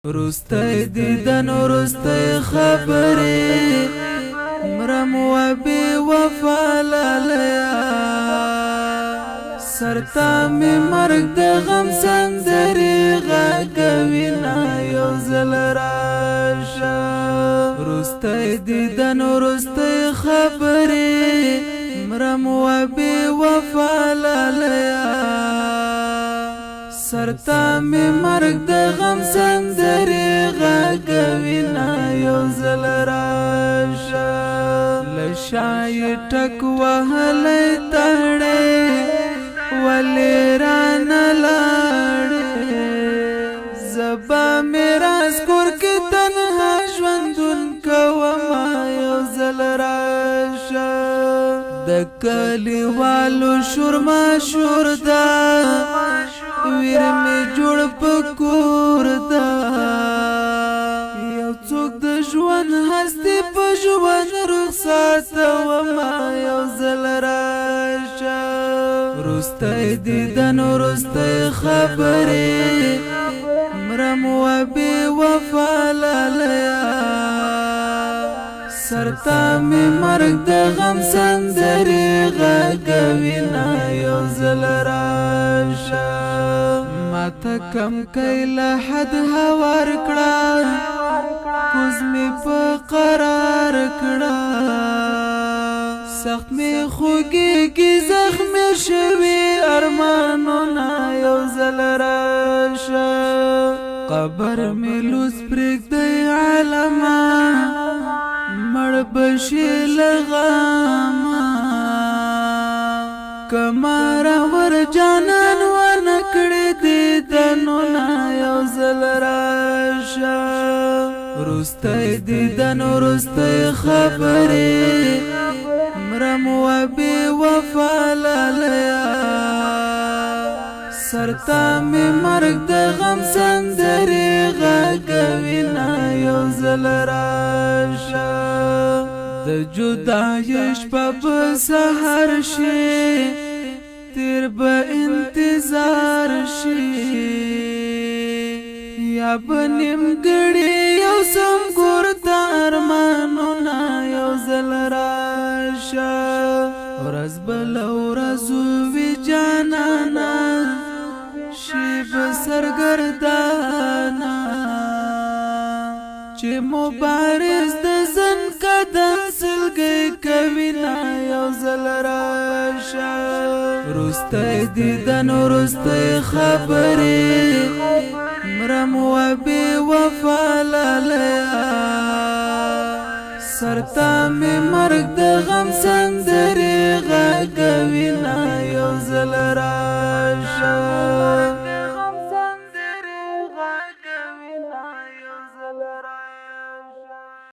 رسته دیدن و رسته خبری مرم و بی وفا لالیا سرتا می مرگ ده غم سندری غاگوینا یوزل راشا رسته دیدن و رسته خبری مرم و بی وفا لالیا سرتا می مرگ ده غم سندری غاگوینا یوزل راشا لشای ٹک وحلی تڑی ولی ران لاڑی زبا میرا سکور کی تنها جوندون کوما یوزل راشا دکلی والو شورما شور دا ویر می جوړ پکور دا یو څوک د ژوند هستی په ژوند رخصت و ما یو زل راشه رسته دیدن و رسته خبری مرم و بی وفا لالیا سرتا می مرگ ده غم سندری غاگوینا یو زل راشه ماتا کم کئی لحد هوار کڑا کوزمی پا قرار کڑا سخت می خوگی کی زخمی شوی ارمانونا یو زل راشا قبر می لوز پریک دی عالما مر بشی لغاما کمارا ور جانان ونکڑی دیدنونا یو زل راشا رسته دیدن و رسته خبری مرم و بی وفا لالیا سرتا می مرگ ده غم سندری غاگوینا یو زل راشا د جدایش پا بسحر شی تیر با انتظار شی یا بنیم گڑی یو سم گورتا ارمانونا یو زل راشا ورز بلو رزو وی جانانا شیب سرگردانا چه مبارز دزن قدم سلگی کوینا یو زل راشا رسته دیدن و رسته خبری مرم و بی وفا لالیا سرتا می مرگ ده غم سندری غاگوینا